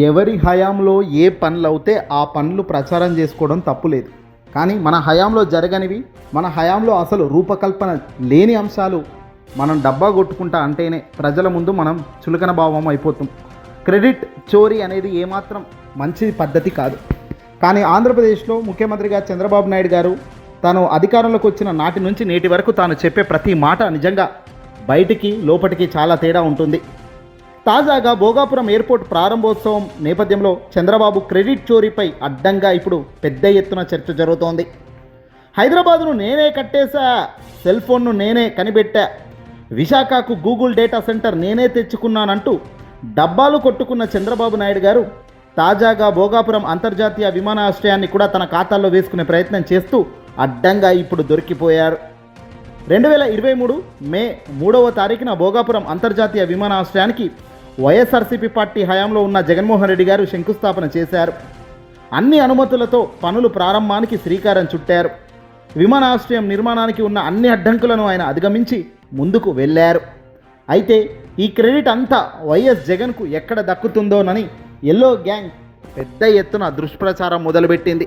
ఎవరి హయాంలో ఏ పనులు అవుతే ఆ పనులు ప్రచారం చేసుకోవడం తప్పులేదు. కానీ మన హయాంలో జరగనివి, మన హయాంలో అసలు రూపకల్పన లేని అంశాలు మనం డబ్బా కొట్టుకుంటా అంటేనే ప్రజల ముందు మనం చులకన భావం అయిపోతాం. క్రెడిట్ చోరీ అనేది ఏమాత్రం మంచి పద్ధతి కాదు. కానీ ఆంధ్రప్రదేశ్లో ముఖ్యమంత్రిగా చంద్రబాబు నాయుడు గారు తాను అధికారంలోకి వచ్చిన నాటి నుంచి నేటి వరకు తాను చెప్పే ప్రతి మాట నిజంగా బయటికి లోపటికి చాలా తేడా ఉంటుంది. తాజాగా భోగాపురం ఎయిర్పోర్ట్ ప్రారంభోత్సవం నేపథ్యంలో చంద్రబాబు క్రెడిట్ చోరీపై అడ్డంగా ఇప్పుడు పెద్ద ఎత్తున చర్చ జరుగుతోంది. హైదరాబాదును నేనే కట్టేశా, సెల్ ఫోన్ను నేనే కనిపెట్టా, విశాఖకు గూగుల్ డేటా సెంటర్ నేనే తెచ్చుకున్నానంటూ డబ్బాలు కొట్టుకున్న చంద్రబాబు నాయుడు గారు తాజాగా భోగాపురం అంతర్జాతీయ విమానాశ్రయాన్ని కూడా తన ఖాతాల్లో వేసుకునే ప్రయత్నం చేస్తూ అడ్డంగా ఇప్పుడు దొరికిపోయారు. 2023 మే 3వ తారీఖున భోగాపురం అంతర్జాతీయ విమానాశ్రయానికి వైఎస్ఆర్సీపీ పార్టీ హయాంలో ఉన్న జగన్మోహన్ రెడ్డి గారు శంకుస్థాపన చేశారు. అన్ని అనుమతులతో పనులు ప్రారంభానికి శ్రీకారం చుట్టారు. విమానాశ్రయం నిర్మాణానికి ఉన్న అన్ని అడ్డంకులను ఆయన అధిగమించి ముందుకు వెళ్ళారు. అయితే ఈ క్రెడిట్ అంతా వైఎస్ జగన్కు ఎక్కడ దక్కుతుందోనని ఎల్లో గ్యాంగ్ పెద్ద ఎత్తున దుష్ప్రచారం మొదలుపెట్టింది.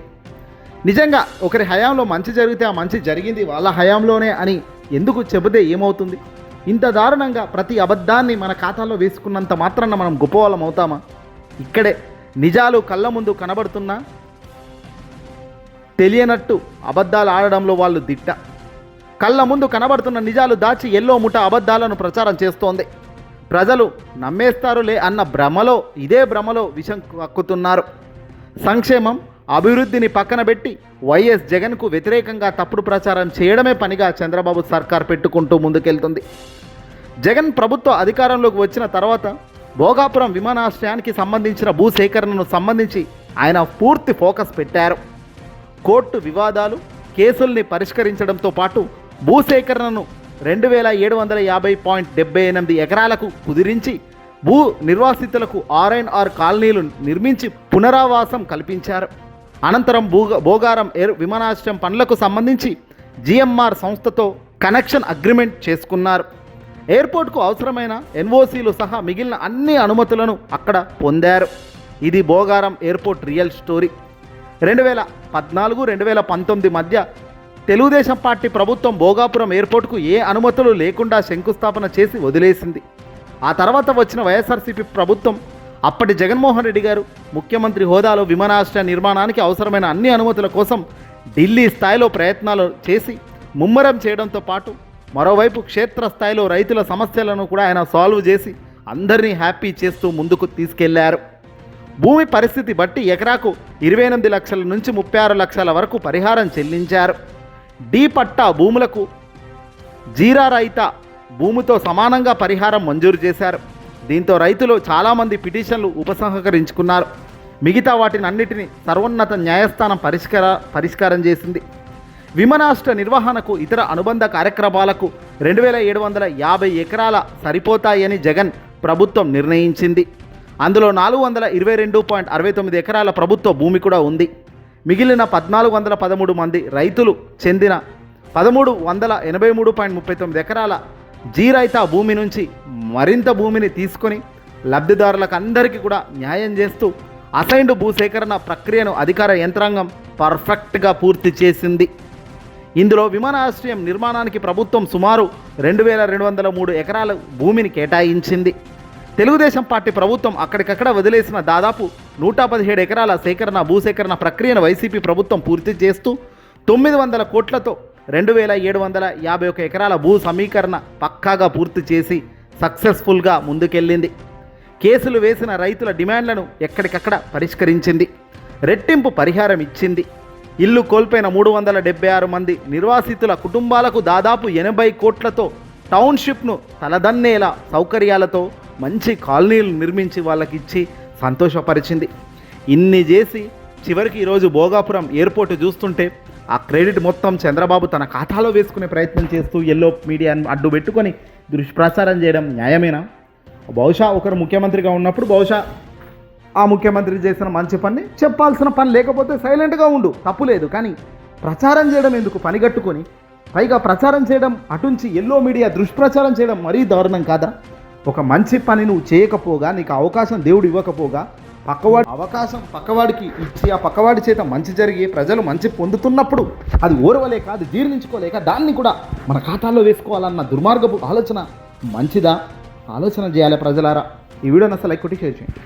నిజంగా ఒకరి హయాంలో మంచి జరిగితే ఆ మంచి జరిగింది వాళ్ళ హయాంలోనే అని ఎందుకు చెబితే ఏమవుతుంది? ఇంత దారుణంగా ప్రతి అబద్ధాన్ని మన ఖాతాలో వేసుకున్నంత మాత్రాన మనం గొప్పవాళ్ళం అవుతామా? ఇక్కడే నిజాలు కళ్ళ ముందు కనబడుతున్నా తెలియనట్టు అబద్ధాలు ఆడడంలో వాళ్ళు దిట్ట. కళ్ళ ముందు కనబడుతున్న నిజాలు దాచి ఎల్లో ముఠ అబద్ధాలను ప్రచారం చేస్తోంది. ప్రజలు నమ్మేస్తారులే అన్న భ్రమలో ఇదే భ్రమలో విషం కక్కుతున్నారు. సంక్షేమం అభివృద్ధిని పక్కన పెట్టి వైఎస్ జగన్కు వ్యతిరేకంగా తప్పుడు ప్రచారం చేయడమే పనిగా చంద్రబాబు సర్కార్ పెట్టుకుంటూ ముందుకెళ్తుంది. జగన్ ప్రభుత్వ అధికారంలోకి వచ్చిన తర్వాత భోగాపురం విమానాశ్రయానికి సంబంధించిన భూసేకరణను సంబంధించి ఆయన పూర్తి ఫోకస్ పెట్టారు. కోర్టు వివాదాలు కేసుల్ని పరిష్కరించడంతో పాటు భూసేకరణను 2750.78 ఎకరాలకు కుదిరించి భూ నిర్వాసితులకు R&R కాలనీలు నిర్మించి పునరావాసం కల్పించారు. అనంతరం భోగారం విమానాశ్రయం పనులకు సంబంధించి GMR సంస్థతో కనెక్షన్ అగ్రిమెంట్ చేసుకున్నారు. ఎయిర్పోర్ట్కు అవసరమైన NOCలు సహా మిగిలిన అన్ని అనుమతులను అక్కడ పొందారు. ఇది భోగారం ఎయిర్పోర్ట్ రియల్ స్టోరీ. 2014-2019 మధ్య తెలుగుదేశం పార్టీ ప్రభుత్వం భోగాపురం ఎయిర్పోర్ట్కు ఏ అనుమతులు లేకుండా శంకుస్థాపన చేసి వదిలేసింది. ఆ తర్వాత వచ్చిన వైఎస్ఆర్సీపీ ప్రభుత్వం అప్పటి జగన్మోహన్ రెడ్డి గారు ముఖ్యమంత్రి హోదాలో విమానాశ్రయ నిర్మాణానికి అవసరమైన అన్ని అనుమతుల కోసం ఢిల్లీ స్థాయిలో ప్రయత్నాలు చేసి ముమ్మరం చేయడంతో పాటు మరోవైపు క్షేత్రస్థాయిలో రైతుల సమస్యలను కూడా ఆయన సాల్వ్ చేసి అందరినీ హ్యాపీ చేస్తూ ముందుకు తీసుకెళ్లారు. భూమి పరిస్థితి బట్టి ఎకరాకు 28 లక్షల నుంచి 36 లక్షల వరకు పరిహారం చెల్లించారు. డి పట్టా భూములకు జీరా రహిత భూమితో సమానంగా పరిహారం మంజూరు చేశారు. దీంతో రైతులు చాలామంది పిటిషన్లు ఉపసంహరించుకున్నారు. మిగతా వాటిని అన్నిటినీ సర్వోన్నత న్యాయస్థానం పరిష్కారం చేసింది. విమానాశ్రయ నిర్వహణకు ఇతర అనుబంధ కార్యక్రమాలకు 2750 ఎకరాల సరిపోతాయని జగన్ ప్రభుత్వం నిర్ణయించింది. అందులో 422.69 ఎకరాల ప్రభుత్వ భూమి కూడా ఉంది. మిగిలిన 1413 మంది రైతులు చెందిన 1383.39 ఎకరాల జీరైతా భూమి నుంచి మరింత భూమిని తీసుకొని లబ్ధిదారులకు అందరికీ కూడా న్యాయం చేస్తూ అసైన్డ్ భూసేకరణ ప్రక్రియను అధికార యంత్రాంగం పర్ఫెక్ట్గా పూర్తి చేసింది. ఇందులో విమానాశ్రయం నిర్మాణానికి ప్రభుత్వం సుమారు 2203 ఎకరాల భూమిని కేటాయించింది. తెలుగుదేశం పార్టీ ప్రభుత్వం అక్కడికక్కడ వదిలేసిన దాదాపు 117 ఎకరాల భూసేకరణ ప్రక్రియను వైసీపీ ప్రభుత్వం పూర్తి చేస్తూ 900 కోట్లతో 2751 ఎకరాల భూ సమీకరణ పక్కాగా పూర్తి చేసి సక్సెస్ఫుల్గా ముందుకెళ్ళింది. కేసులు వేసిన రైతుల డిమాండ్లను ఎక్కడికక్కడ పరిష్కరించింది. రెట్టింపు పరిహారం ఇచ్చింది. ఇల్లు కోల్పోయిన 376 మంది నిర్వాసితుల కుటుంబాలకు దాదాపు 80 కోట్లతో టౌన్షిప్ను తలదన్నేలా సౌకర్యాలతో మంచి కాలనీలు నిర్మించి వాళ్ళకిచ్చి సంతోషపరిచింది. ఇన్ని చేసి చివరికి ఈరోజు భోగాపురం ఎయిర్పోర్ట్ చూస్తుంటే ఆ క్రెడిట్ మొత్తం చంద్రబాబు తన ఖాతాలో వేసుకునే ప్రయత్నం చేస్తూ ఎల్లో మీడియాను అడ్డు పెట్టుకొని దుష్ప్రచారం చేయడం న్యాయమేనా? బహుశా ఒకరు ముఖ్యమంత్రిగా ఉన్నప్పుడు బహుశా ఆ ముఖ్యమంత్రి చేసిన మంచి పని చెప్పాల్సిన పని లేకపోతే సైలెంట్గా ఉండు, తప్పులేదు. కానీ ప్రచారం చేయడం ఎందుకు పనిగట్టుకొని? పైగా ప్రచారం చేయడం అటుంచి ఎల్లో మీడియా దుష్ప్రచారం చేయడం మరీ దారుణం కాదా? ఒక మంచి పని నువ్వు చేయకపోగా, నీకు అవకాశం దేవుడు ఇవ్వకపోగా పక్కవాడి అవకాశం పక్కవాడికి ఇచ్చి ఆ పక్కవాడి చేత మంచి జరిగి ప్రజలు మంచి పొందుతున్నప్పుడు అది ఓర్వలేక అది జీర్ణించుకోలేక దాన్ని కూడా మన ఖాతాలో వేసుకోవాలన్న దుర్మార్గపు ఆలోచన మంచిదా? ఆలోచన చేయాలి ప్రజలారా. ఈ వీడియోని అసలు లైక్ కొట్టి షేర్ చేయండి.